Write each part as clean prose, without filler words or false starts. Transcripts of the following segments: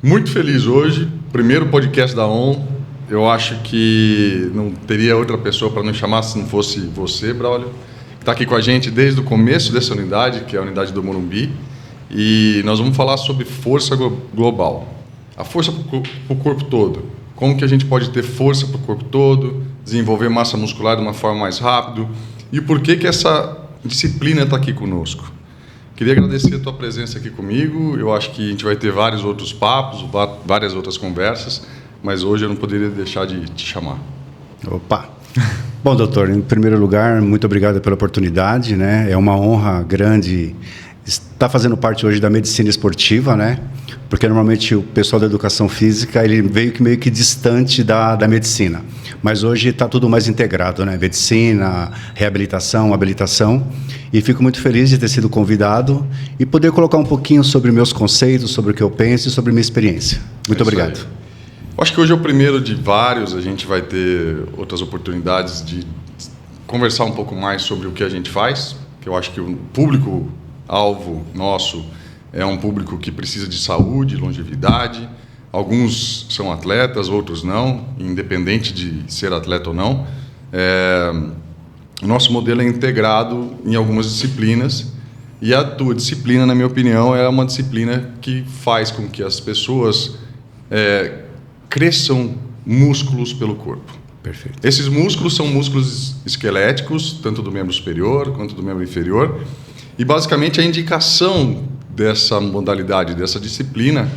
Muito feliz hoje, primeiro podcast da ON. Eu acho que não teria outra pessoa para nos chamar se não fosse você, Braulio, que está aqui com a gente desde o começo dessa unidade, que é a unidade do Morumbi. E nós vamos falar sobre força global. A força para o corpo todo. Como que a gente pode ter força para o corpo todo, desenvolver massa muscular de uma forma mais rápida. E por que essa disciplina está aqui conosco. Queria agradecer a tua presença aqui comigo. Eu acho que a gente vai ter vários outros papos, várias outras conversas, mas hoje eu não poderia deixar de te chamar. Opa! Bom, doutor, em primeiro lugar, muito obrigado pela oportunidade, né? É uma honra grande estar fazendo parte hoje da medicina esportiva, né? Porque normalmente o pessoal da educação física ele veio meio que distante da medicina, mas hoje está tudo mais integrado, né? Medicina, reabilitação, habilitação, e fico muito feliz de ter sido convidado e poder colocar um pouquinho sobre meus conceitos, sobre o que eu penso e sobre minha experiência. Muito obrigado. Eu acho que hoje é o primeiro de vários, a gente vai ter outras oportunidades de conversar um pouco mais sobre o que a gente faz, que eu acho que o público-alvo nosso é um público que precisa de saúde, longevidade. Alguns são atletas, outros não, independente de ser atleta ou não. O nosso modelo é integrado em algumas disciplinas e a tua disciplina, na minha opinião, é uma disciplina que faz com que as pessoas cresçam músculos pelo corpo. Perfeito. Esses músculos são músculos esqueléticos, tanto do membro superior quanto do membro inferior. E, basicamente, a indicação dessa modalidade, dessa disciplina,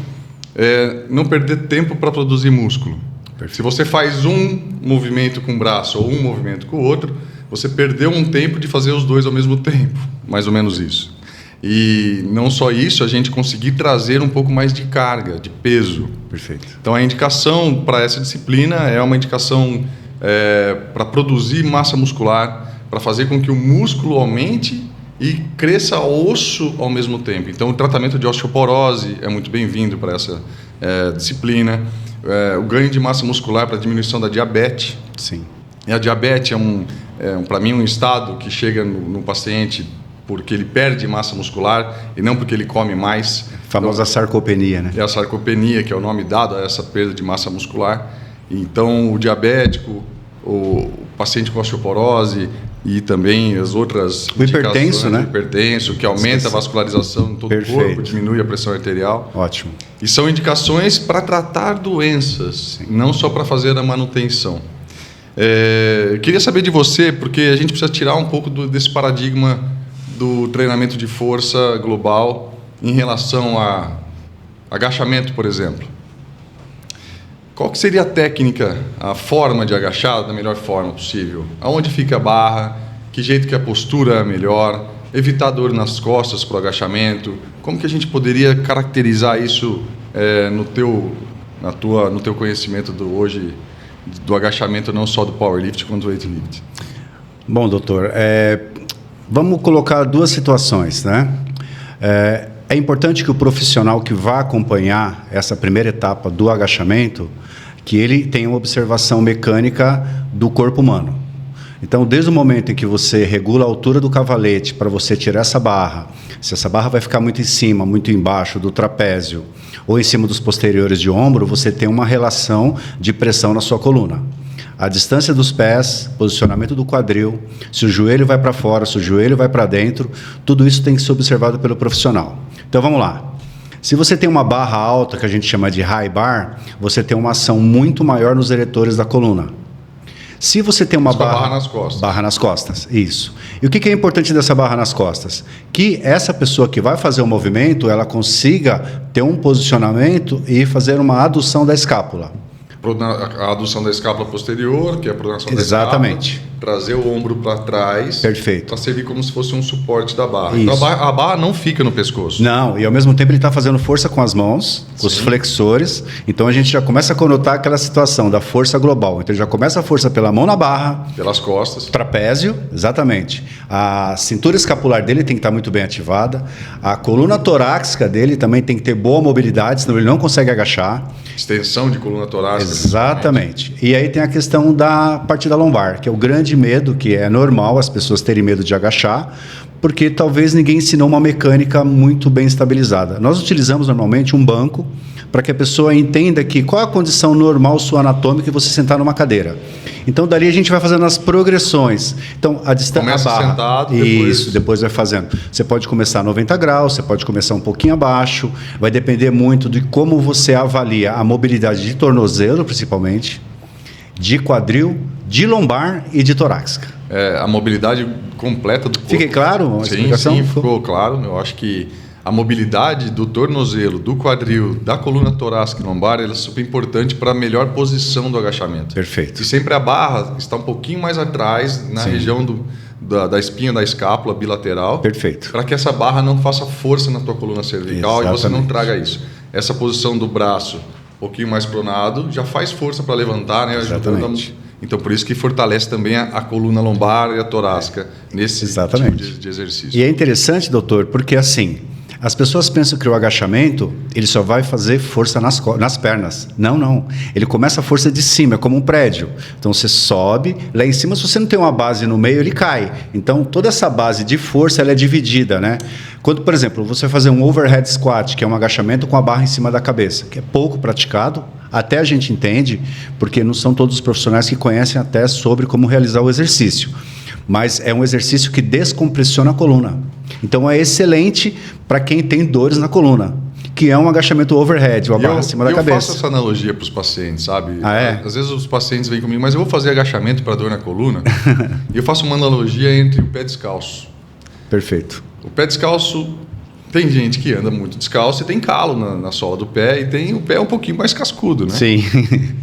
é não perder tempo para produzir músculo. Perfeito. Se você faz um movimento com o braço ou um movimento com o outro, você perdeu um tempo de fazer os dois ao mesmo tempo, mais ou menos isso. E não só isso, a gente conseguir trazer um pouco mais de carga, de peso. Perfeito. Então, a indicação para essa disciplina é uma indicação para produzir massa muscular, para fazer com que o músculo aumente e cresça osso ao mesmo tempo. Então, o tratamento de osteoporose é muito bem-vindo para essa disciplina. O ganho de massa muscular para a diminuição da diabetes. Sim. E a diabetes para mim, um estado que chega no paciente porque ele perde massa muscular e não porque ele come mais. A famosa sarcopenia, né? É a sarcopenia, que é o nome dado a essa perda de massa muscular. Então, o diabético, o paciente com osteoporose e também as outras o hipertenso, né? O hipertenso, que aumenta a vascularização em todo o corpo, diminui a pressão arterial. Ótimo. E são indicações para tratar doenças, não só para fazer a manutenção. Eu queria saber de você, porque a gente precisa tirar um pouco desse paradigma do treinamento de força global em relação a agachamento, por exemplo. Qual que seria a técnica, a forma de agachar da melhor forma possível? Aonde fica a barra? Que jeito que a postura é melhor? Evitar dor nas costas para o agachamento? Como que a gente poderia caracterizar isso no teu conhecimento hoje do agachamento, não só do powerlift, quanto do weightlift? Bom, doutor, vamos colocar duas situações, né? É importante que o profissional que vá acompanhar essa primeira etapa do agachamento, que ele tenha uma observação mecânica do corpo humano. Então, desde o momento em que você regula a altura do cavalete para você tirar essa barra, se essa barra vai ficar muito em cima, muito embaixo do trapézio ou em cima dos posteriores de ombro, você tem uma relação de pressão na sua coluna. A distância dos pés, posicionamento do quadril, se o joelho vai para fora, se o joelho vai para dentro, tudo isso tem que ser observado pelo profissional. Então, vamos lá. Se você tem uma barra alta, que a gente chama de high bar, você tem uma ação muito maior nos eretores da coluna. Se você tem uma barra nas costas. Barra nas costas, isso. E o que é importante dessa barra nas costas? Que essa pessoa que vai fazer o movimento, ela consiga ter um posicionamento e fazer uma adução da escápula. A adução da escápula posterior, que é a pronação da escápula. Exatamente. Trazer o ombro para trás. Perfeito. Para servir como se fosse um suporte da barra. Isso. Então, a barra não fica no pescoço. Não, e ao mesmo tempo ele está fazendo força com as mãos, com os flexores. Então a gente já começa a conotar aquela situação da força global. Então ele já começa a força pela mão na barra. Pelas costas. Trapézio, exatamente. A cintura escapular dele tem que estar muito bem ativada. A coluna torácica dele também tem que ter boa mobilidade, senão ele não consegue agachar. Extensão de coluna torácica. Exatamente. E aí tem a questão da parte da lombar, que é o grande medo, que é normal as pessoas terem medo de agachar, porque talvez ninguém ensinou uma mecânica muito bem estabilizada. Nós utilizamos normalmente um banco para que a pessoa entenda que qual a condição normal sua anatômica e você sentar numa cadeira. Então, dali a gente vai fazendo as progressões. Então, a distância... Começa sentado, depois vai fazendo. Você pode começar a 90 graus, você pode começar um pouquinho abaixo, vai depender muito de como você avalia a mobilidade de tornozelo, principalmente, de quadril, de lombar e de torácica. A mobilidade completa do corpo. Fiquei claro a explicação? Sim, ficou claro. Eu acho que a mobilidade do tornozelo, do quadril, da coluna torácica e lombar, ela é super importante para a melhor posição do agachamento. Perfeito. E sempre a barra está um pouquinho mais atrás, na região da espinha da escápula bilateral. Perfeito. Para que essa barra não faça força na tua coluna cervical. Exatamente. E você não traga isso. Essa posição do braço um pouquinho mais pronado já faz força para levantar, né? Exatamente. Então, por isso que fortalece também a coluna lombar e a torácica nesse tipo de exercício. E é interessante, doutor, porque assim, as pessoas pensam que o agachamento, ele só vai fazer força nas pernas. Não. Ele começa a força de cima, é como um prédio. Então, você sobe, lá em cima, se você não tem uma base no meio, ele cai. Então, toda essa base de força, ela é dividida, né? Quando, por exemplo, você fazer um overhead squat, que é um agachamento com a barra em cima da cabeça, que é pouco praticado, até a gente entende, porque não são todos os profissionais que conhecem até sobre como realizar o exercício. Mas é um exercício que descompressiona a coluna. Então é excelente para quem tem dores na coluna, que é um agachamento overhead, uma barra acima da cabeça. Eu faço essa analogia para os pacientes, sabe? É? Às vezes os pacientes vêm comigo, mas eu vou fazer agachamento para dor na coluna. E eu faço uma analogia entre o pé descalço. Perfeito. O pé descalço, tem gente que anda muito descalço e tem calo na sola do pé e tem o pé um pouquinho mais cascudo, né? Sim.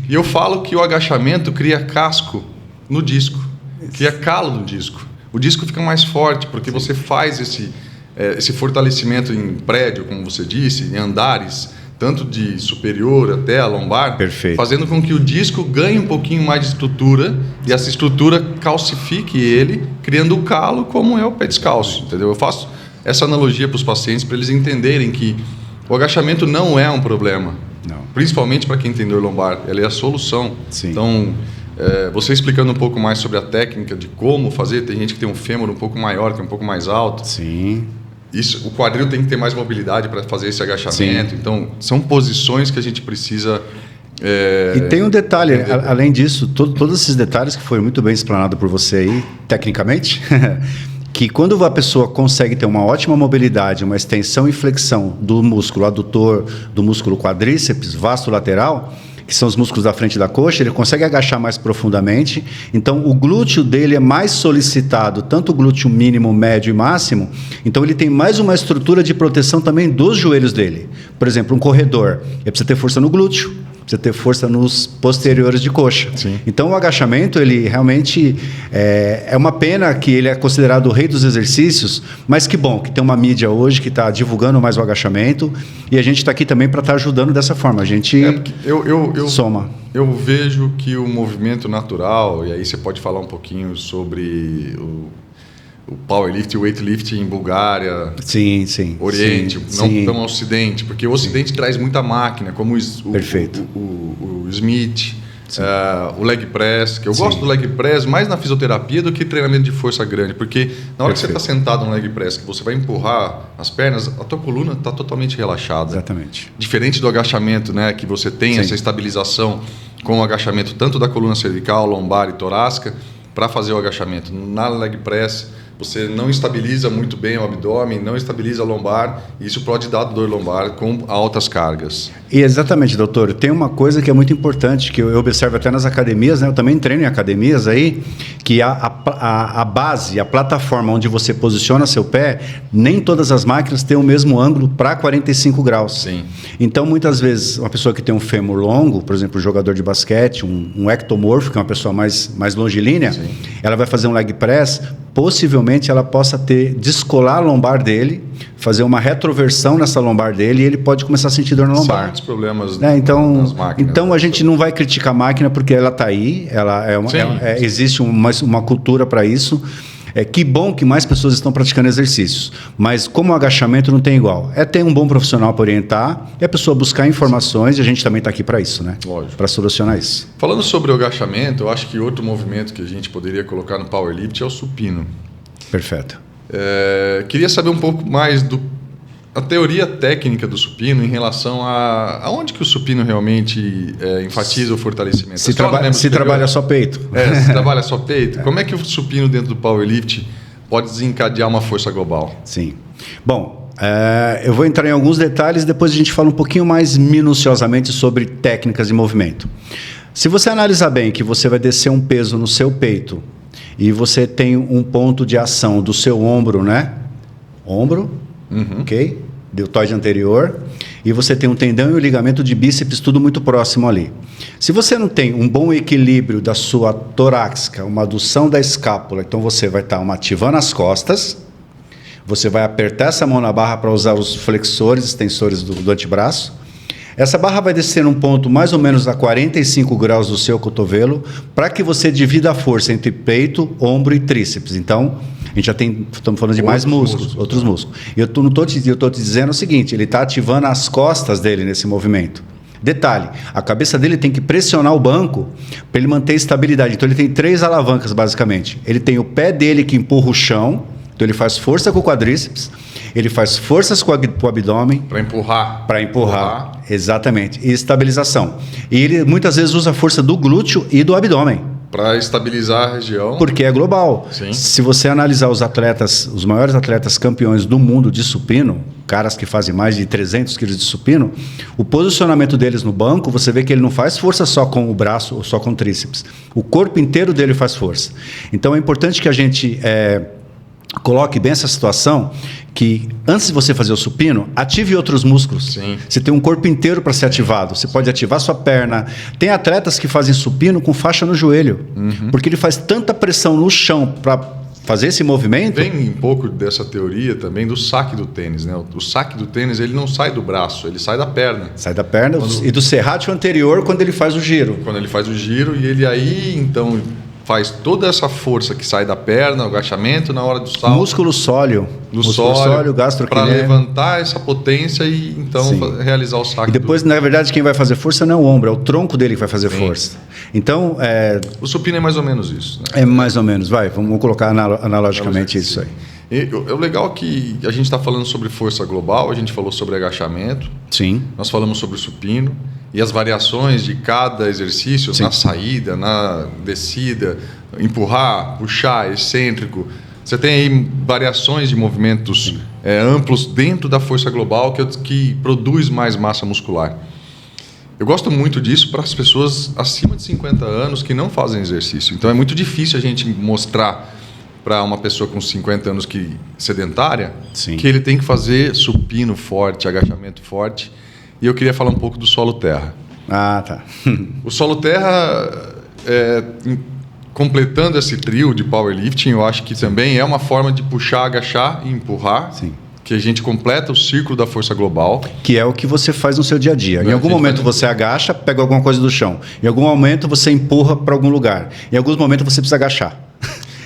E eu falo que o agachamento cria casco no disco, cria calo no disco. O disco fica mais forte porque você faz esse fortalecimento em prédio, como você disse, em andares, tanto de superior até a lombar. Perfeito. Fazendo com que o disco ganhe um pouquinho mais de estrutura e essa estrutura calcifique ele, criando o calo como é o pé descalço, entendeu? Eu faço essa analogia para os pacientes para eles entenderem que o agachamento não é um problema, não. Principalmente para quem tem dor lombar, ela é a solução. Sim. Então, você explicando um pouco mais sobre a técnica de como fazer, tem gente que tem um fêmur um pouco maior, que é um pouco mais alto. Sim. O quadril tem que ter mais mobilidade para fazer esse agachamento. Sim. Então, são posições que a gente precisa... E tem um detalhe, além disso, todos esses detalhes que foi muito bem explanado por você aí, tecnicamente, que quando a pessoa consegue ter uma ótima mobilidade, uma extensão e flexão do músculo adutor, do músculo quadríceps, vasto lateral, que são os músculos da frente da coxa, ele consegue agachar mais profundamente. Então, o glúteo dele é mais solicitado, tanto o glúteo mínimo, médio e máximo. Então, ele tem mais uma estrutura de proteção também dos joelhos dele. Por exemplo, um corredor, ele precisa ter força no glúteo, precisa ter força nos posteriores de coxa. Sim. Então, o agachamento, ele realmente é uma pena que ele é considerado o rei dos exercícios, mas que bom que tem uma mídia hoje que está divulgando mais o agachamento e a gente está aqui também para estar ajudando dessa forma. A gente soma. Eu vejo que o movimento natural, e aí você pode falar um pouquinho sobre o powerlifting, o weightlifting em Bulgária, sim, Oriente, não tão Ocidente, porque o Ocidente traz muita máquina, como Perfeito. o Smith, o leg press, que eu gosto do leg press mais na fisioterapia do que treinamento de força grande, porque na hora que você está sentado no leg press, que você vai empurrar as pernas, a tua coluna está totalmente relaxada. Exatamente. Diferente do agachamento, né, que você tem essa estabilização com o agachamento tanto da coluna cervical, lombar e torácica, para fazer o agachamento. Na leg press, você não estabiliza muito bem o abdômen, não estabiliza a lombar, e isso pode dar dor lombar com altas cargas. E exatamente, doutor. Tem uma coisa que é muito importante, que eu observo até nas academias, né? Eu também treino em academias aí, que a base, a plataforma onde você posiciona seu pé, nem todas as máquinas têm o mesmo ângulo para 45 graus. Sim. Então, muitas vezes, uma pessoa que tem um fêmur longo, por exemplo, um jogador de basquete, um ectomorfo, que é uma pessoa mais longilínea, ela vai fazer um leg press, possivelmente ela possa descolar a lombar dele, fazer uma retroversão nessa lombar dele e ele pode começar a sentir dor na lombar. São muitos problemas nas máquinas. Então a gente não vai criticar a máquina porque ela está aí, existe uma cultura para isso. Que bom que mais pessoas estão praticando exercícios, mas como o agachamento não tem igual. Ter um bom profissional para orientar e a pessoa buscar informações, e a gente também está aqui para isso, né? Lógico. Para solucionar isso. Falando sobre o agachamento, eu acho que outro movimento que a gente poderia colocar no powerlift é o supino. Perfeito. Queria saber um pouco mais a teoria técnica do supino em relação a onde que o supino realmente enfatiza o fortalecimento. Se trabalha só peito. Se trabalha só peito. Como é que o supino dentro do powerlift pode desencadear uma força global? Sim. Bom, eu vou entrar em alguns detalhes, depois a gente fala um pouquinho mais minuciosamente sobre técnicas de movimento. Se você analisar bem que você vai descer um peso no seu peito e você tem um ponto de ação do seu ombro, né? Ombro, ok? Deltoide anterior, e você tem um tendão e um ligamento de bíceps, tudo muito próximo ali. Se você não tem um bom equilíbrio da sua torácica, uma adução da escápula, então você vai estar ativando as costas, você vai apertar essa mão na barra para usar os flexores, extensores do antebraço. Essa barra vai descer num ponto mais ou menos a 45 graus do seu cotovelo, para que você divida a força entre peito, ombro e tríceps. Então, a gente já estamos falando de mais músculos, outros músculos. E eu estou te dizendo o seguinte, ele está ativando as costas dele nesse movimento. Detalhe, a cabeça dele tem que pressionar o banco para ele manter estabilidade. Então, ele tem 3 alavancas, basicamente. Ele tem o pé dele que empurra o chão, então ele faz força com o quadríceps, ele faz forças com o abdômen. Para empurrar. Para empurrar, exatamente. E estabilização. E ele muitas vezes usa a força do glúteo e do abdômen. Para estabilizar a região. Porque é global. Sim. Se você analisar os maiores atletas campeões do mundo de supino, caras que fazem mais de 300 quilos de supino, o posicionamento deles no banco, você vê que ele não faz força só com o braço ou só com o tríceps. O corpo inteiro dele faz força. Então é importante que a gente coloque bem essa situação, que antes de você fazer o supino, ative outros músculos. Sim. Você tem um corpo inteiro para ser ativado. Você pode ativar sua perna. Tem atletas que fazem supino com faixa no joelho, porque ele faz tanta pressão no chão para fazer esse movimento. Vem um pouco dessa teoria também do saque do tênis, né? O saque do tênis, ele não sai do braço, ele sai da perna. Sai da perna e do serrátil anterior quando ele faz o giro. Quando ele faz o giro e ele aí, então, faz toda essa força que sai da perna, o agachamento na hora do salto. Músculo sóleo. Músculo sóleo, gastrocnêmio. Para levantar essa potência e então realizar o saque. E depois, na verdade, quem vai fazer força não é o ombro, é o tronco dele que vai fazer força. Então, o supino é mais ou menos isso, né? É mais ou menos, vamos colocar analogicamente isso aí. E o legal é que a gente está falando sobre força global, a gente falou sobre agachamento. Sim. Nós falamos sobre supino. E as variações de cada exercício, na saída, na descida, empurrar, puxar, excêntrico. Você tem aí variações de movimentos amplos dentro da força global que produz mais massa muscular. Eu gosto muito disso para as pessoas acima de 50 anos que não fazem exercício. Então é muito difícil a gente mostrar para uma pessoa com 50 anos sedentária que ele tem que fazer supino forte, agachamento forte. E eu queria falar um pouco do solo terra. Ah, tá. O solo terra, completando esse trio de powerlifting, eu acho que também é uma forma de puxar, agachar e empurrar. Sim. Que a gente completa o círculo da força global. Que é o que você faz no seu dia a dia. Em algum momento você agacha, pega alguma coisa do chão. Em algum momento você empurra para algum lugar. Em alguns momentos você precisa agachar.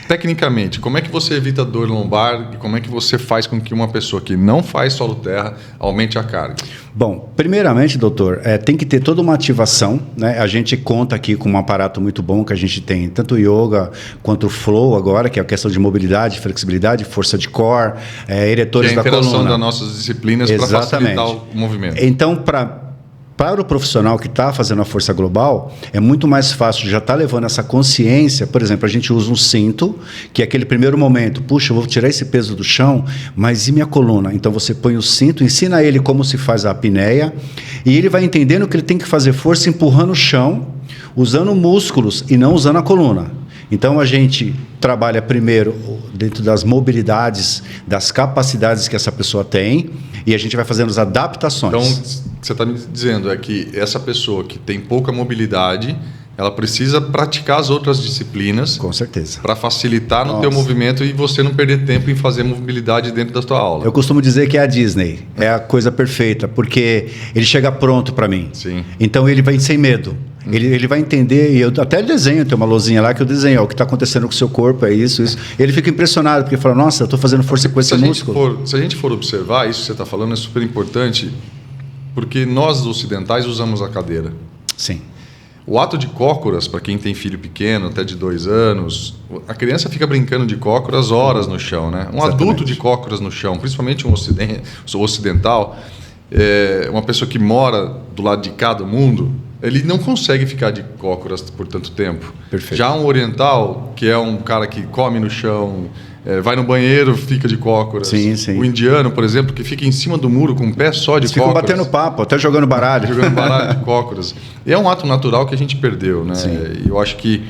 Tecnicamente, como é que você evita dor lombar e como é que você faz com que uma pessoa que não faz solo terra aumente a carga? Bom, primeiramente, doutor, tem que ter toda uma ativação, né? A gente conta aqui com um aparato muito bom que a gente tem, tanto o yoga quanto o flow agora, que é a questão de mobilidade, flexibilidade, força de core, eretores da coluna. Que é a interação das nossas disciplinas para facilitar o movimento. Então, para o profissional que está fazendo a força global, é muito mais fácil já estar levando essa consciência. Por exemplo, a gente usa um cinto, que é aquele primeiro momento, puxa, eu vou tirar esse peso do chão, mas e minha coluna? Então você põe o cinto, ensina ele como se faz a apneia, e ele vai entendendo que ele tem que fazer força empurrando o chão, usando músculos e não usando a coluna. Então a gente trabalha primeiro dentro das mobilidades, das capacidades que essa pessoa tem, e a gente vai fazendo as adaptações. Então, o que você está me dizendo é que essa pessoa que tem pouca mobilidade, ela precisa praticar as outras disciplinas. Com certeza. Para facilitar no teu movimento e você não perder tempo em fazer mobilidade dentro da tua aula. Eu costumo dizer que é a Disney, é a coisa perfeita, porque ele chega pronto para mim. Sim. Então ele vai sem medo. Ele vai entender, e eu até desenho, tem uma lousinha lá que eu desenho, o que está acontecendo com o seu corpo, é isso. Ele fica impressionado, porque fala, nossa, eu estou fazendo força com esse músculo. Se a gente for observar, isso que você está falando é super importante, porque nós ocidentais usamos a cadeira. Sim. O ato de cócoras, para quem tem filho pequeno, até de 2 anos, a criança fica brincando de cócoras horas no chão, né? Um adulto de cócoras no chão, principalmente um ocidental, uma pessoa que mora do lado de cá do mundo, ele não consegue ficar de cócoras por tanto tempo. Perfeito. Já um oriental, que é um cara que come no chão, vai no banheiro, fica de cócoras. Sim, sim. O indiano, por exemplo, que fica em cima do muro com um pé só de Eles cócoras. ficam batendo papo, até jogando baralho. Jogando baralho de cócoras. E é um ato natural que a gente perdeu, né? Sim. E eu acho que,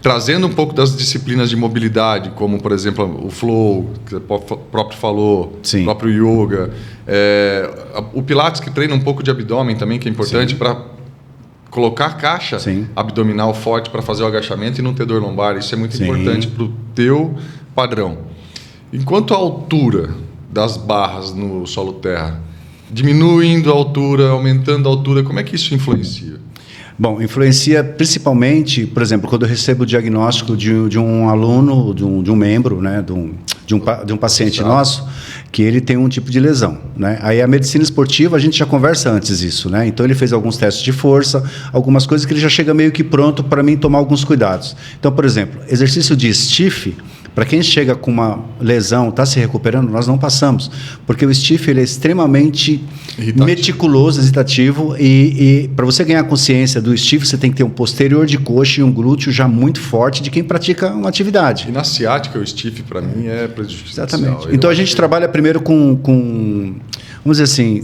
trazendo um pouco das disciplinas de mobilidade, como, por exemplo, o flow, que o próprio falou, Sim. o próprio yoga, o pilates, que treina um pouco de abdômen também, que é importante para colocar a caixa Sim. abdominal forte para fazer o agachamento e não ter dor lombar. Isso é muito Sim. importante para o teu padrão. Enquanto a altura das barras no solo terra, diminuindo a altura, aumentando a altura, como é que isso influencia? Bom, influencia principalmente, por exemplo, quando eu recebo o diagnóstico de um aluno, de um membro, né, de um paciente nosso, que ele tem um tipo de lesão, né? Aí a medicina esportiva, a gente já conversa antes isso, né? Então ele fez alguns testes de força, algumas coisas que ele já chega meio que pronto para mim tomar alguns cuidados. Então, por exemplo, exercício de stiff, para quem chega com uma lesão, está se recuperando, nós não passamos, porque o stiff ele é extremamente meticuloso, excitativo, e para você ganhar consciência do stiff, você tem que ter um posterior de coxa e um glúteo já muito forte de quem pratica uma atividade. E na ciática, o stiff, para mim, é prejudicial. Exatamente. Então a gente trabalha primeiro com vamos dizer assim,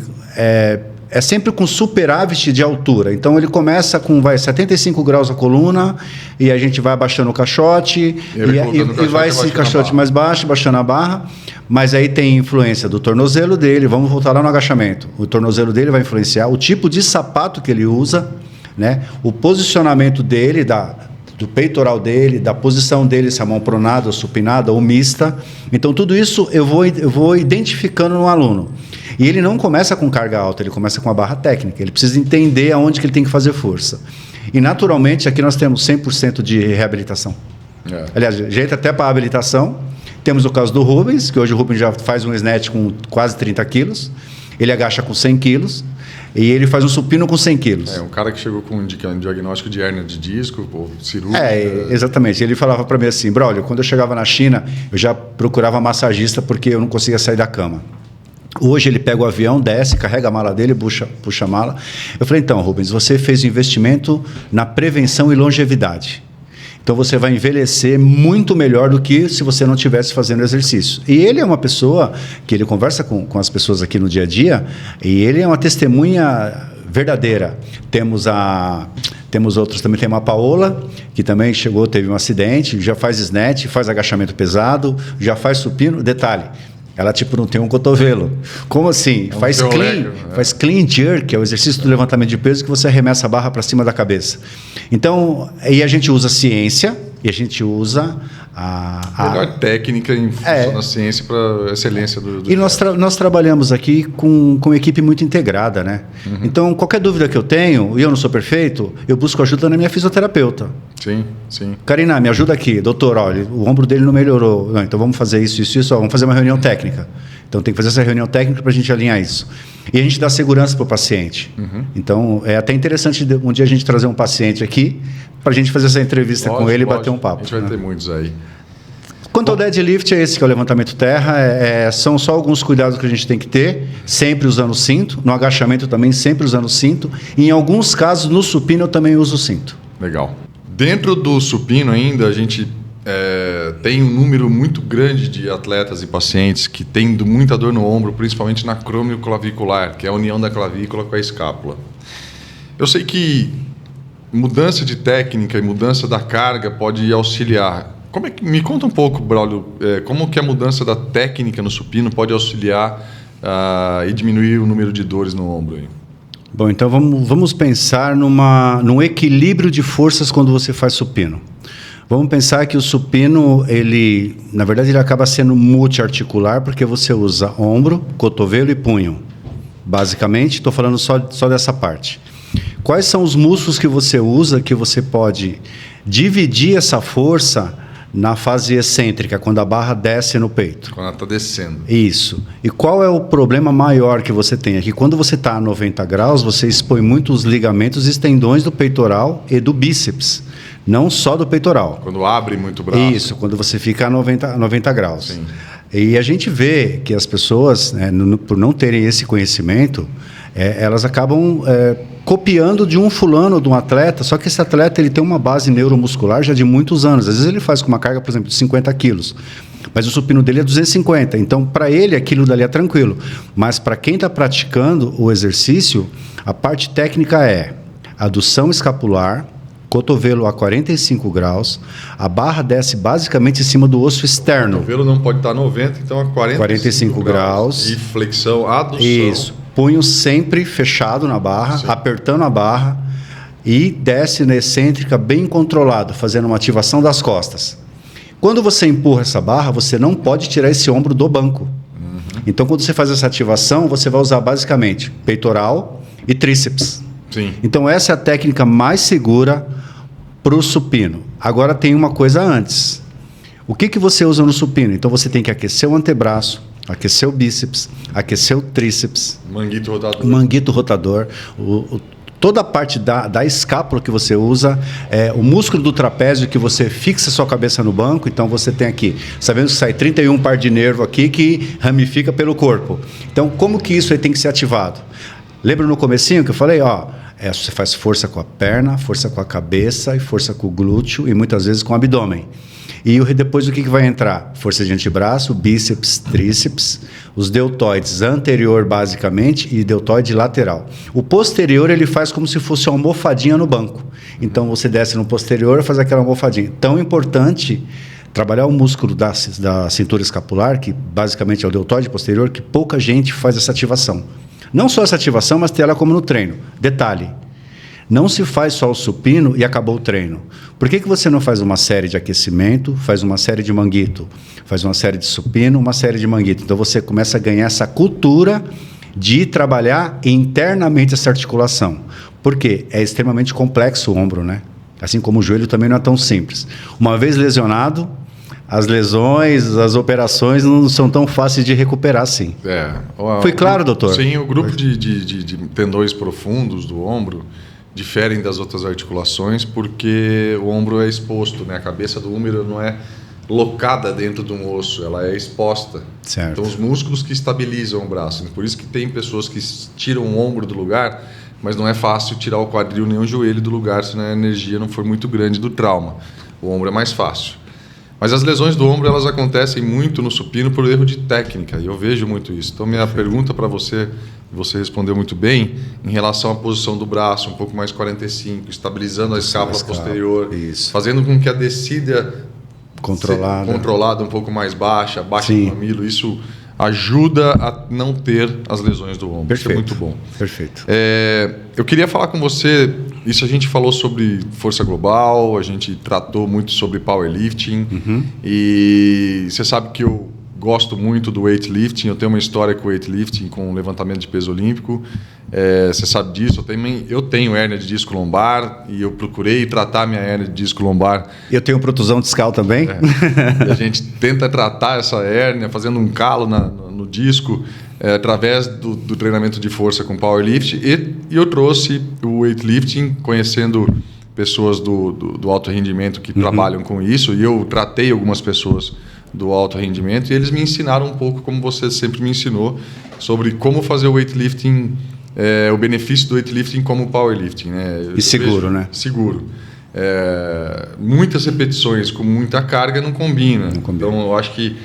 é sempre com superávit de altura. Então ele começa com 75 graus a coluna, e a gente vai abaixando o caixote, e vai esse caixote mais baixo, baixando a barra, mas aí tem influência do tornozelo dele. Vamos voltar lá no agachamento. O tornozelo dele vai influenciar o tipo de sapato que ele usa, né? O posicionamento dele, do peitoral dele, da posição dele, se a mão pronada ou supinada ou mista. Então tudo isso eu vou identificando no aluno. E ele não começa com carga alta, ele começa com a barra técnica. Ele precisa entender aonde que ele tem que fazer força. E, naturalmente, aqui nós temos 100% de reabilitação. Aliás, jeito até para a habilitação. Temos o caso do Rubens, que hoje o Rubens já faz um snatch com quase 30 quilos. Ele agacha com 100 quilos. E ele faz um supino com 100 quilos. Um cara que chegou com um diagnóstico de hérnia de disco, ou cirúrgica. Exatamente. Ele falava para mim assim, Braulio, quando eu chegava na China, eu já procurava massagista porque eu não conseguia sair da cama. Hoje ele pega o avião, desce, carrega a mala dele, puxa a mala. Eu falei, então, Rubens, você fez um investimento na prevenção e longevidade. Então você vai envelhecer muito melhor do que se você não estivesse fazendo exercício. E ele é uma pessoa que ele conversa com as pessoas aqui no dia a dia, e ele é uma testemunha verdadeira. Temos outros também, tem uma Paola, que também chegou, teve um acidente, já faz snatch, faz agachamento pesado, já faz supino. Detalhe, ela não tem um cotovelo. Como assim? Faz clean jerk, que é o exercício do levantamento de peso, que você arremessa a barra para cima da cabeça. Então, aí a gente usa ciência e a gente usa a melhor técnica em função da ciência para a excelência do E nós trabalhamos aqui com uma equipe muito integrada, né? Uhum. Então, qualquer dúvida que eu tenho, e eu não sou perfeito, eu busco ajuda na minha fisioterapeuta. Sim, sim. Karina, me ajuda aqui. Doutor, olha, o ombro dele não melhorou. Não, então vamos fazer isso. Vamos fazer uma reunião técnica. Então tem que fazer essa reunião técnica para a gente alinhar isso. E a gente dá segurança para o paciente. Uhum. Então é até interessante um dia a gente trazer um paciente aqui para a gente fazer essa entrevista com ele e bater um papo. A gente vai ter muitos aí. Quanto ao deadlift, é esse que é o levantamento terra. São só alguns cuidados que a gente tem que ter, sempre usando cinto. No agachamento também, sempre usando cinto. E em alguns casos, no supino, eu também uso cinto. Legal. Dentro do supino ainda, a gente tem um número muito grande de atletas e pacientes que têm muita dor no ombro, principalmente na acromioclavicular, que é a união da clavícula com a escápula. Eu sei que mudança de técnica e mudança da carga pode auxiliar. Me conta um pouco, Braulio, como que a mudança da técnica no supino pode auxiliar e diminuir o número de dores no ombro aí? Bom, então vamos pensar num equilíbrio de forças quando você faz supino. Vamos pensar que o supino, na verdade, ele acaba sendo multiarticular, porque você usa ombro, cotovelo e punho. Basicamente, estou falando só dessa parte. Quais são os músculos que você usa que você pode dividir essa força na fase excêntrica, quando a barra desce no peito. Quando ela está descendo. Isso. E qual é o problema maior que você tem? É que quando você está a 90 graus, você expõe muito os ligamentos e tendões do peitoral e do bíceps, não só do peitoral. Quando abre muito o braço. Isso, quando você fica a 90 graus. Sim. E a gente vê que as pessoas, né, por não terem esse conhecimento, elas acabam copiando de um fulano, de um atleta, só que esse atleta ele tem uma base neuromuscular já de muitos anos. Às vezes ele faz com uma carga, por exemplo, de 50 quilos, mas o supino dele é 250. Então, para ele, aquilo dali é tranquilo. Mas para quem está praticando o exercício, a parte técnica é adução escapular, cotovelo a 45 graus, a barra desce basicamente em cima do osso externo. O cotovelo não pode estar 90, então a 45 graus. E flexão, adução. Isso. Punho sempre fechado na barra, apertando a barra e desce na excêntrica bem controlado, fazendo uma ativação das costas. Quando você empurra essa barra, você não pode tirar esse ombro do banco. Então, quando você faz essa ativação, você vai usar basicamente peitoral e tríceps. Sim. Então, essa é a técnica mais segura para o supino. Agora, tem uma coisa antes. O que você usa no supino? Então, você tem que aquecer o antebraço, aquecer o bíceps, aquecer o tríceps. Manguito rotador. Manguito rotador. Toda a parte da escápula que você usa, o músculo do trapézio que você fixa sua cabeça no banco. Então, você tem aqui, sabendo que sai 31 par de nervo aqui que ramifica pelo corpo. Então, como que isso aí tem que ser ativado? Lembra no comecinho que eu falei? Você faz força com a perna, força com a cabeça e força com o glúteo e muitas vezes com o abdômen. E depois o que vai entrar? Força de antebraço, bíceps, tríceps, os deltoides anterior basicamente e deltoide lateral. O posterior ele faz como se fosse uma almofadinha no banco. Então você desce no posterior e faz aquela almofadinha. Tão importante trabalhar o músculo da cintura escapular, que basicamente é o deltoide posterior, que pouca gente faz essa ativação. Não só essa ativação, mas ter ela como no treino. Detalhe, não se faz só o supino e acabou o treino. Por que você não faz uma série de aquecimento, faz uma série de manguito, faz uma série de supino, uma série de manguito? Então você começa a ganhar essa cultura de trabalhar internamente essa articulação. Por quê? É extremamente complexo o ombro, né? Assim como o joelho também não é tão simples. Uma vez lesionado, as lesões, as operações não são tão fáceis de recuperar assim. Foi claro, doutor? Sim, o grupo de tendões profundos do ombro diferem das outras articulações porque o ombro é exposto, né? A cabeça do húmero não é locada dentro de um osso, ela é exposta. Certo. Então, os músculos que estabilizam o braço. Por isso que tem pessoas que tiram o ombro do lugar, mas não é fácil tirar o quadril nem o joelho do lugar se a energia não for muito grande do trauma. O ombro é mais fácil. Mas as lesões do ombro, elas acontecem muito no supino por erro de técnica, e eu vejo muito isso. Então, minha pergunta para você, você respondeu muito bem, em relação à posição do braço, um pouco mais 45, estabilizando a escápula posterior, isso. Fazendo com que a descida controlada um pouco mais baixa, abaixo do mamilo, isso ajuda a não ter as lesões do ombro. Perfeito. Isso é muito bom. Perfeito. Eu queria falar com você, isso a gente falou sobre força global, a gente tratou muito sobre powerlifting, e você sabe que eu gosto muito do weightlifting, eu tenho uma história com weightlifting, com levantamento de peso olímpico, você sabe disso, eu tenho hérnia de disco lombar e eu procurei tratar minha hérnia de disco lombar. Eu tenho protusão discal também. E a gente tenta tratar essa hérnia fazendo um calo no disco através do treinamento de força com powerlifting e eu trouxe o weightlifting conhecendo pessoas do alto rendimento que trabalham com isso e eu tratei algumas pessoas do alto rendimento e eles me ensinaram um pouco, como você sempre me ensinou, sobre como fazer o weightlifting, o benefício do weightlifting como o powerlifting. Né? E seguro, né? Seguro. Muitas repetições com muita carga não combina. Então, eu acho que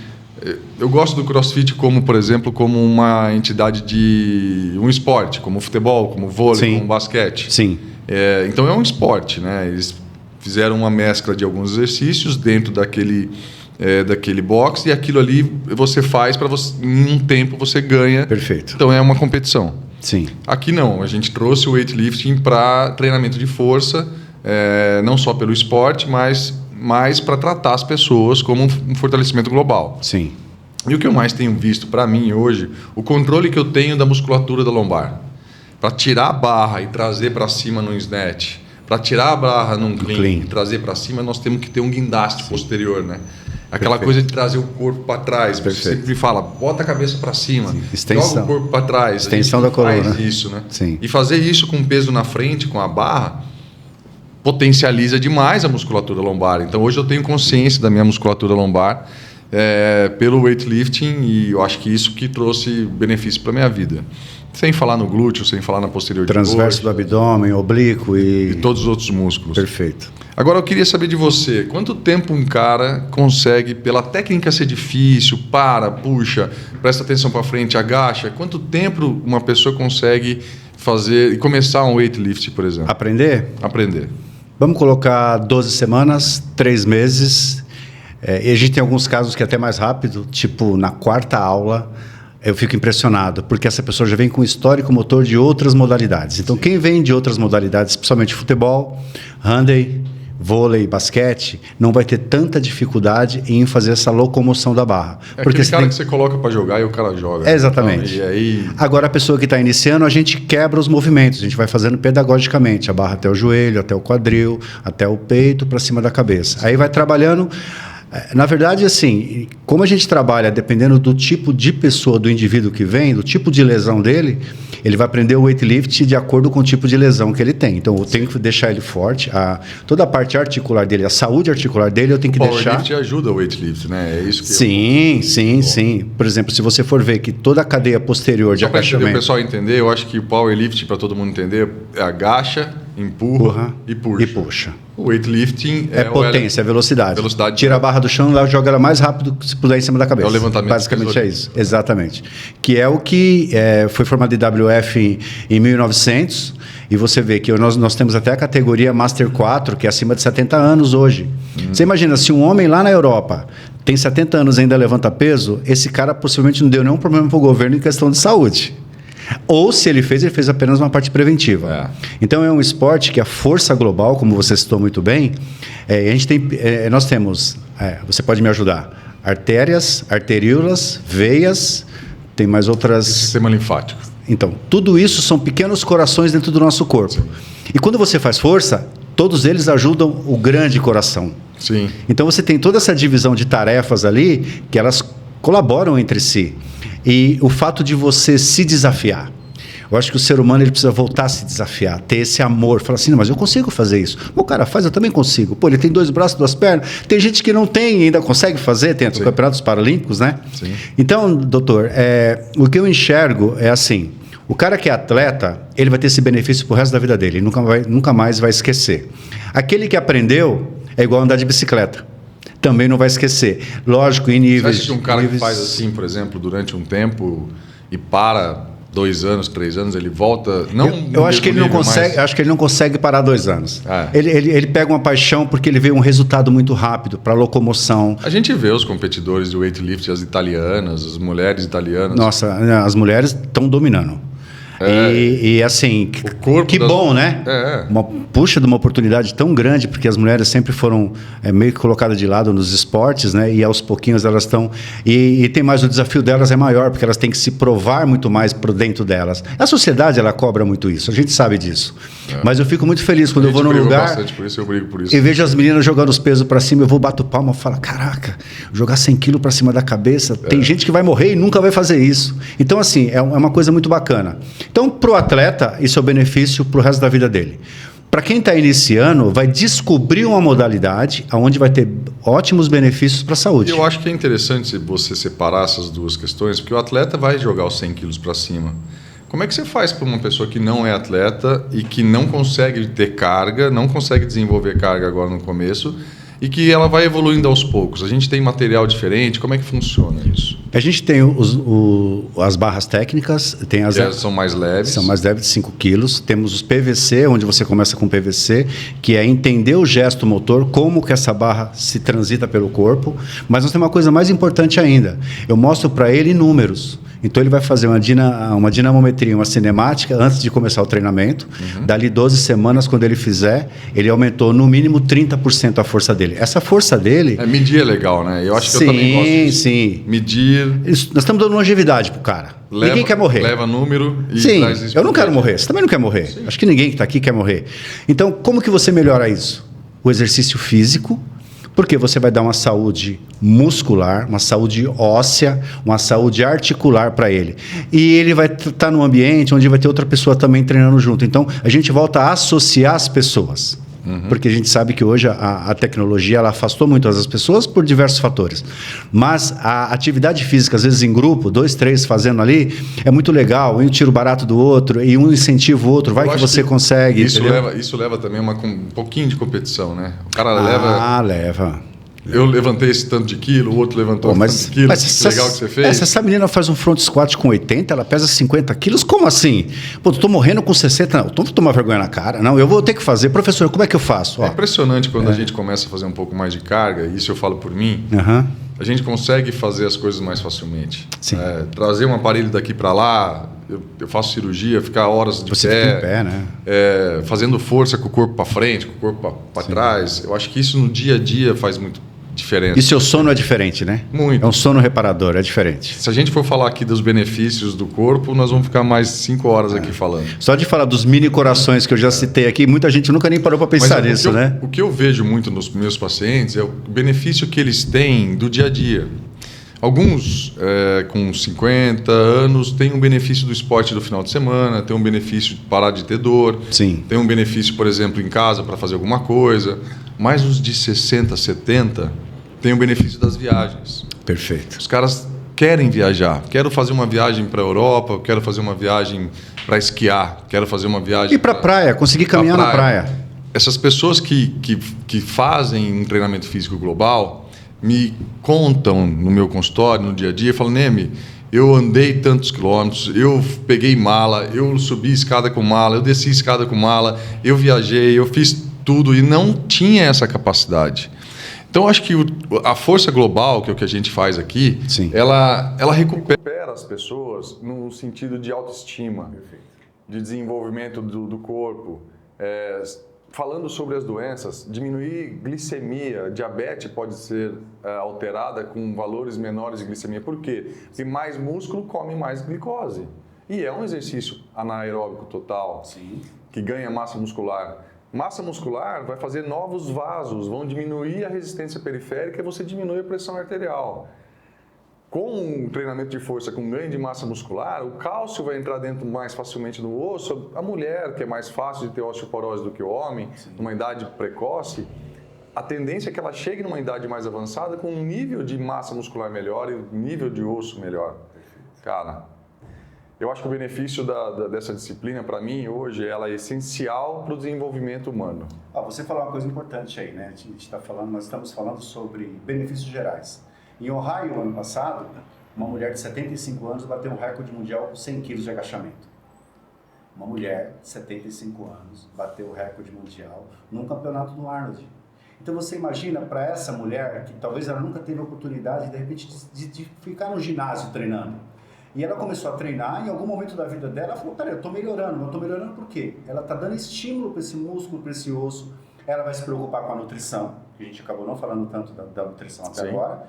eu gosto do CrossFit como, por exemplo, como uma entidade de um esporte, como futebol, como vôlei, como basquete. Sim. Então, é um esporte, né? Eles fizeram uma mescla de alguns exercícios dentro daquele box e aquilo ali você faz para você, em um tempo você ganha. Perfeito. Então é uma competição. Sim. Aqui não, a gente trouxe o weightlifting para treinamento de força, não só pelo esporte, mas para tratar as pessoas como um fortalecimento global. Sim. E o que eu mais tenho visto para mim hoje, o controle que eu tenho da musculatura da lombar, para tirar a barra e trazer para cima no snatch, Para tirar a barra num clean e clean. trazer para cima, nós temos que ter um guindaste posterior, né? Aquela Perfeito. coisa de trazer o corpo para trás. Você Perfeito. sempre fala, bota a cabeça para cima, Extensão. joga o corpo para trás. Extensão A gente da coluna. faz isso, né? Sim. E fazer isso com peso na frente, com a barra, potencializa demais a musculatura lombar. Então, hoje eu tenho consciência da minha musculatura lombar pelo weightlifting e eu acho que isso que trouxe benefício para minha vida. Sem falar no glúteo, sem falar na posterior de Transverso coxa, do abdômen, oblíquo e todos os outros músculos. Perfeito. Agora eu queria saber de você, quanto tempo um cara consegue, pela técnica ser difícil, puxa, presta atenção para frente, agacha, quanto tempo uma pessoa consegue fazer e começar um weightlifting, por exemplo? Aprender? Aprender. Vamos colocar 12 semanas, 3 meses. E a gente tem alguns casos que é até mais rápido, tipo na 4ª aula, eu fico impressionado, porque essa pessoa já vem com histórico motor de outras modalidades. Então, quem vem de outras modalidades, principalmente futebol, handebol, vôlei, basquete, não vai ter tanta dificuldade em fazer essa locomoção da barra. Porque aquele cara que você coloca para jogar e o cara joga. Exatamente. Então, e aí... Agora, a pessoa que está iniciando, a gente quebra os movimentos, a gente vai fazendo pedagogicamente, a barra até o joelho, até o quadril, até o peito, para cima da cabeça. Aí vai trabalhando... Na verdade, assim, como a gente trabalha dependendo do tipo de pessoa, do indivíduo que vem, do tipo de lesão dele, ele vai aprender o weightlifting de acordo com o tipo de lesão que ele tem. Então, eu tenho que deixar ele forte, toda a parte articular dele, a saúde articular dele, eu tenho que deixar... O powerlifting ajuda o weightlifting, né? É isso que Sim. Por exemplo, se você for ver que toda a cadeia posterior de agachamento... Só para o pessoal entender, eu acho que o powerlifting, para todo mundo entender, agacha, empurra e puxa. O weightlifting é potência, é velocidade. Velocidade. Tira a barra do chão e joga ela mais rápido que se puder em cima da cabeça. É o levantamento. Basicamente é isso. Exatamente. Que é o que foi formado em WF em 1900. E você vê que nós temos até a categoria Master 4, que é acima de 70 anos hoje. Você imagina, se um homem lá na Europa tem 70 anos e ainda levanta peso, esse cara possivelmente não deu nenhum problema para o governo em questão de saúde. Ou se ele fez apenas uma parte preventiva. Então é um esporte que a força global, como você citou muito bem, nós temos, você pode me ajudar, artérias, arteríolas, veias, tem mais outras... Sistema linfático. Então, tudo isso são pequenos corações dentro do nosso corpo. Sim. E quando você faz força, todos eles ajudam o grande coração. Sim. Então você tem toda essa divisão de tarefas ali, que elas colaboram entre si. E o fato de você se desafiar. Eu acho que o ser humano ele precisa voltar a se desafiar, ter esse amor. Falar assim, não, mas eu consigo fazer isso. O cara faz, eu também consigo. Pô, ele tem 2 braços, 2 pernas. Tem gente que não tem e ainda consegue fazer, tem os campeonatos paralímpicos, né? Sim. Então, doutor, o que eu enxergo é assim, o cara que é atleta, ele vai ter esse benefício pro resto da vida dele, ele nunca mais vai esquecer. Aquele que aprendeu é igual andar de bicicleta. Também não vai esquecer. Lógico, em níveis... Você acha que um cara que faz assim, por exemplo, durante um tempo e para 2 anos, 3 anos, ele volta... Eu acho que ele não consegue, acho que ele não consegue parar 2 anos. Ele pega uma paixão porque ele vê um resultado muito rápido para locomoção. A gente vê os competidores de weightlifting, as italianas, as mulheres italianas. Nossa, as mulheres estão dominando. E assim, que bom, né? Uma puxa de uma oportunidade tão grande, porque as mulheres sempre foram meio que colocadas de lado nos esportes, né? E aos pouquinhos elas estão... E tem mais, o desafio delas é maior, porque elas têm que se provar muito mais por dentro delas. A sociedade, ela cobra muito isso, a gente sabe disso. Mas eu fico muito feliz quando eu vou num lugar... Bastante por isso, eu brigo por isso. E vejo as meninas jogando os pesos para cima, eu vou bato palma e falo, caraca, jogar 100 quilos para cima da cabeça, tem gente que vai morrer e nunca vai fazer isso. Então, assim, é uma coisa muito bacana. Então, para o atleta, isso é o benefício para o resto da vida dele. Para quem está iniciando, vai descobrir uma modalidade onde vai ter ótimos benefícios para a saúde. Eu acho que é interessante você separar essas duas questões, porque o atleta vai jogar os 100 quilos para cima. Como é que você faz para uma pessoa que não é atleta e que não consegue ter carga, não consegue desenvolver carga agora no começo, e que ela vai evoluindo aos poucos? A gente tem material diferente, como é que funciona isso? A gente tem as barras técnicas, tem as... São mais leves. São mais leves de 5 quilos. Temos os PVC, onde você começa com PVC, que é entender o gesto motor, como que essa barra se transita pelo corpo. Mas nós temos uma coisa mais importante ainda. Eu mostro para ele números. Então ele vai fazer uma dinamometria, uma cinemática antes de começar o treinamento. Dali 12 semanas, quando ele fizer, ele aumentou no mínimo 30% a força dele. Essa força dele... Medir é legal, né? Eu acho que eu também gosto disso. Sim. Medir... Nós estamos dando longevidade pro cara. Ninguém quer morrer. Leva número e sim, traz isso. Eu não quero morrer. Você também não quer morrer. Sim. Acho que ninguém que está aqui quer morrer. Então, como que você melhora isso? O exercício físico, porque você vai dar uma saúde muscular, uma saúde óssea, uma saúde articular para ele. E ele vai estar num ambiente onde vai ter outra pessoa também treinando junto. Então, a gente volta a associar as pessoas. Porque a gente sabe que hoje a tecnologia ela afastou muito as pessoas por diversos fatores. Mas a atividade física, às vezes em grupo, 2, 3 fazendo ali, é muito legal. Um tira o barato do outro e um incentiva o outro. Vai que você consegue. Isso leva também um pouquinho de competição, né? O cara leva. Eu levantei esse tanto de quilo, o outro levantou esse tanto de quilo. Mas que legal que você fez. Essa menina faz um front squat com 80, ela pesa 50 quilos. Como assim? Pô, eu tô morrendo com 60. Não, tô tomando vergonha na cara. Não, eu vou ter que fazer. Professor, como é que eu faço? É impressionante quando a gente começa a fazer um pouco mais de carga, isso eu falo por mim, a gente consegue fazer as coisas mais facilmente. Trazer um aparelho daqui para lá, eu faço cirurgia, ficar horas de Você fica em pé, né? Fazendo força com o corpo para frente, com o corpo para trás. Eu acho que isso no dia a dia faz muito diferença. E seu sono é diferente, né? Muito. É um sono reparador, é diferente. Se a gente for falar aqui dos benefícios do corpo, nós vamos ficar mais 5 horas aqui falando. Só de falar dos mini corações que eu já citei aqui, muita gente nunca nem parou para pensar nisso, né? O que eu vejo muito nos meus pacientes é o benefício que eles têm do dia a dia. Alguns com 50 anos têm um benefício do esporte do final de semana, tem um benefício de parar de ter dor, Sim. Tem um benefício, por exemplo, em casa para fazer alguma coisa. Mas os de 60, 70 têm o benefício das viagens. Perfeito. Os caras querem viajar. Quero fazer uma viagem para a Europa, quero fazer uma viagem para esquiar, quero fazer uma viagem... E para a praia, conseguir caminhar na praia. Essas pessoas que fazem um treinamento físico global me contam no meu consultório, no dia a dia, e falam, Neme, eu andei tantos quilômetros, eu peguei mala, eu subi escada com mala, eu desci escada com mala, eu viajei, eu fiz tudo e não tinha essa capacidade. Então, acho que a força global, que é o que a gente faz aqui, ela recupera as pessoas no sentido de autoestima, de desenvolvimento do corpo. Falando sobre as doenças, diminuir glicemia, diabetes pode ser alterada com valores menores de glicemia. Por quê? Porque mais músculo come mais glicose. E é um exercício anaeróbico total, que ganha massa muscular. Massa muscular vai fazer novos vasos, vão diminuir a resistência periférica e você diminui a pressão arterial. Com um treinamento de força, com ganho de massa muscular, o cálcio vai entrar dentro mais facilmente do osso. A mulher, que é mais fácil de ter osteoporose do que o homem, numa idade precoce, a tendência é que ela chegue numa idade mais avançada com um nível de massa muscular melhor e um nível de osso melhor. Cara, eu acho que o benefício dessa disciplina, para mim, hoje, ela é essencial para o desenvolvimento humano. Você falou uma coisa importante aí, né? Nós estamos falando sobre benefícios gerais. Em Ohio, ano passado, uma mulher de 75 anos bateu um recorde mundial com 100 quilos de agachamento. Uma mulher de 75 anos bateu o recorde mundial num campeonato do Arnold. Então você imagina para essa mulher, que talvez ela nunca teve a oportunidade, de repente, de ficar no ginásio treinando. E ela começou a treinar, e em algum momento da vida dela, ela falou, peraí, eu estou melhorando, mas eu estou melhorando por quê? Ela está dando estímulo para esse músculo, para esse osso, ela vai se preocupar com a nutrição, que a gente acabou não falando tanto da nutrição até agora,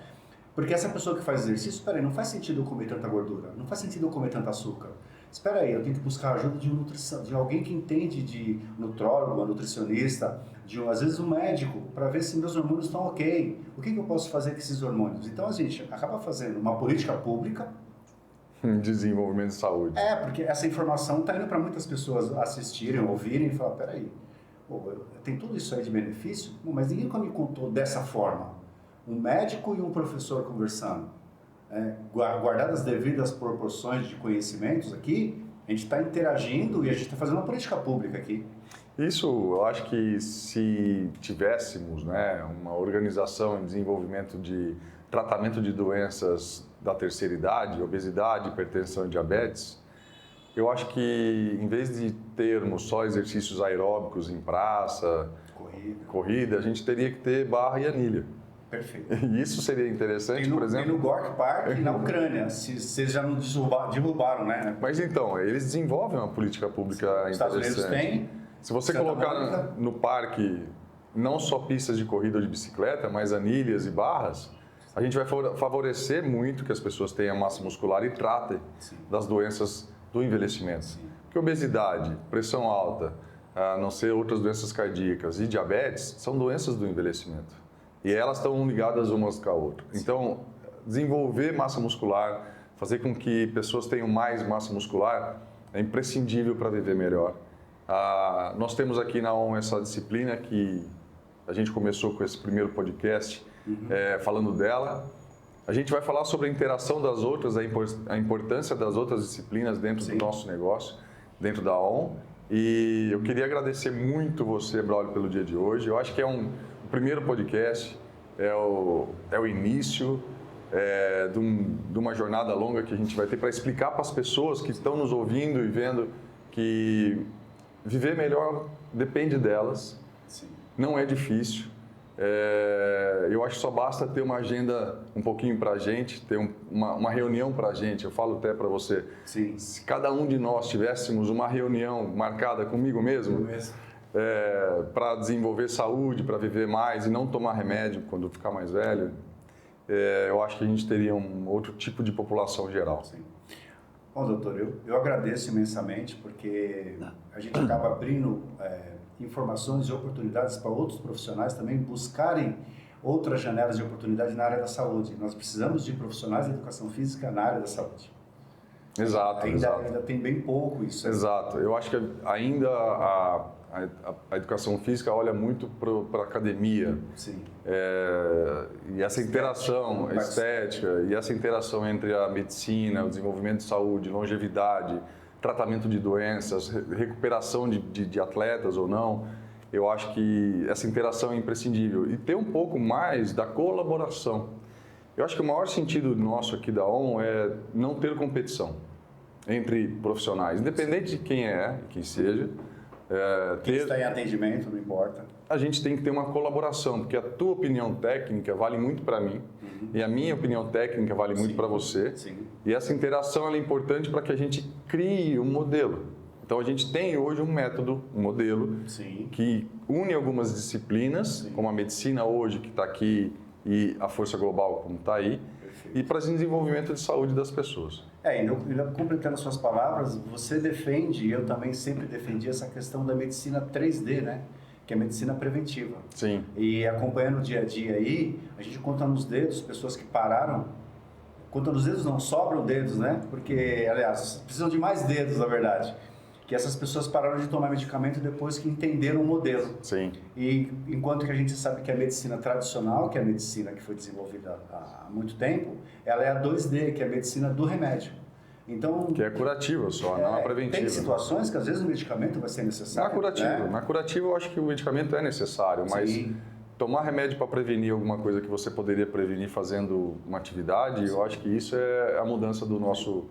porque essa pessoa que faz exercício, peraí, não faz sentido eu comer tanta gordura, não faz sentido eu comer tanto açúcar. Espera aí, eu tenho que buscar ajuda de de alguém que entende de nutrólogo, uma nutricionista, às vezes um médico, para ver se meus hormônios estão ok. O que eu posso fazer com esses hormônios? Então a gente acaba fazendo uma política pública, desenvolvimento de saúde. Porque essa informação está indo para muitas pessoas assistirem, ouvirem e falar, peraí, tem tudo isso aí de benefício, mas ninguém nunca me contou dessa forma. Um médico e um professor conversando, guardadas as devidas proporções de conhecimentos aqui, a gente está interagindo e a gente está fazendo uma política pública aqui. Isso, eu acho que se tivéssemos uma organização em desenvolvimento de tratamento de doenças da terceira idade, obesidade, hipertensão e diabetes, eu acho que em vez de termos só exercícios aeróbicos em praça, corrida, a gente teria que ter barra e anilha. Perfeito. E isso seria interessante, por exemplo. Tem no Gorky Park na Ucrânia, se vocês já não derrubaram, né? Mas então, eles desenvolvem uma política pública interessante. Estados Unidos tem. Se você Santa colocar Mônica. no parque não só pistas de corrida ou de bicicleta, mas anilhas e barras, a gente vai favorecer muito que as pessoas tenham massa muscular e tratem das doenças do envelhecimento. Porque obesidade, pressão alta, a não ser outras doenças cardíacas e diabetes, são doenças do envelhecimento. E elas estão ligadas umas com a outra. Então, desenvolver massa muscular, fazer com que pessoas tenham mais massa muscular, é imprescindível para viver melhor. Nós temos aqui na ON essa disciplina que a gente começou com esse primeiro podcast falando dela. A gente vai falar sobre a interação das outras, a importância das outras disciplinas dentro do nosso negócio, dentro da ON. E eu queria agradecer muito você, Braulio, pelo dia de hoje. Eu acho que é o primeiro podcast, é o início de uma jornada longa que a gente vai ter para explicar para as pessoas que estão nos ouvindo e vendo que viver melhor depende delas. Sim. Não é difícil. Eu acho que só basta ter uma agenda um pouquinho para a gente, ter uma reunião para a gente. Eu falo até para você, Sim. se cada um de nós tivéssemos uma reunião marcada comigo mesmo, para desenvolver saúde, para viver mais e não tomar remédio quando ficar mais velho, eu acho que a gente teria um outro tipo de população geral. Sim. Bom, doutor, eu agradeço imensamente porque a gente acaba abrindo informações e oportunidades para outros profissionais também buscarem outras janelas de oportunidade na área da saúde. Nós precisamos de profissionais de educação física na área da saúde. Exato, Ainda tem bem pouco isso. Exato. Eu acho que ainda a educação física olha muito para a academia. Sim. E essa interação estética, e essa interação entre a medicina, o desenvolvimento de saúde, longevidade, tratamento de doenças, recuperação de atletas ou não, eu acho que essa interação é imprescindível. E ter um pouco mais da colaboração. Eu acho que o maior sentido nosso aqui da ON é não ter competição entre profissionais, independente de quem quem seja. Quem está em atendimento, não importa. A gente tem que ter uma colaboração, porque a tua opinião técnica vale muito para mim e a minha opinião técnica vale muito para você. Sim. E essa interação ela é importante para que a gente crie um modelo. Então a gente tem hoje um método, um modelo que une algumas disciplinas, como a medicina hoje que está aqui e a força global como está aí, e para desenvolvimento de saúde das pessoas. Ainda completando suas palavras, você defende, e eu também sempre defendi essa questão da medicina 3D, né? Que é a medicina preventiva. Sim. E acompanhando o dia a dia aí, a gente conta nos dedos pessoas que pararam, conta nos dedos não, sobram dedos, né? Porque, aliás, precisam de mais dedos, na verdade. Que essas pessoas pararam de tomar medicamento depois que entenderam o modelo. Sim. E enquanto que a gente sabe que a medicina tradicional, que é a medicina que foi desenvolvida há muito tempo, ela é a 2D, que é a medicina do remédio. Então, que é curativa só, não é preventiva. Tem situações que às vezes o medicamento vai ser necessário. Na curativa eu acho que o medicamento é necessário, mas tomar remédio para prevenir alguma coisa que você poderia prevenir fazendo uma atividade, eu acho que isso é a mudança do nosso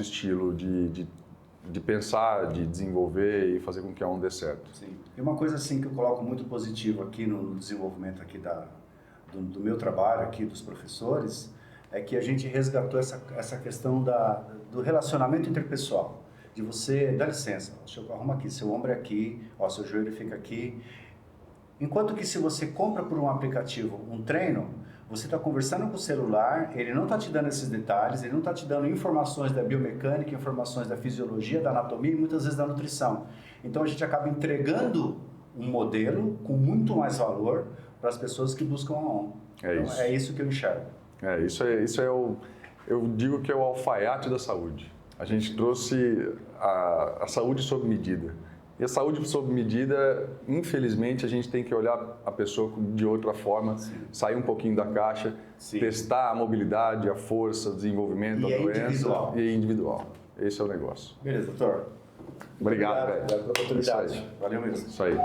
estilo de pensar, de desenvolver e fazer com que a ON dê certo. Sim. E uma coisa assim que eu coloco muito positivo aqui no desenvolvimento aqui do meu trabalho aqui, dos professores, é que a gente resgatou essa questão do relacionamento interpessoal. De você, dá licença, arruma aqui, seu ombro é aqui, seu joelho fica aqui. Enquanto que se você compra por um aplicativo um treino, você está conversando com o celular, ele não está te dando esses detalhes, ele não está te dando informações da biomecânica, informações da fisiologia, da anatomia e muitas vezes da nutrição. Então a gente acaba entregando um modelo com muito mais valor para as pessoas que buscam a ON. É isso que eu enxergo. Eu digo que é o alfaiate da saúde. A gente trouxe a saúde sob medida. E a saúde sob medida, infelizmente, a gente tem que olhar a pessoa de outra forma, sair um pouquinho da caixa, testar a mobilidade, a força, o desenvolvimento, a doença. E é individual. Esse é o negócio. Beleza, doutor. Obrigado, velho. Obrigado pela oportunidade. Valeu mesmo. Isso aí.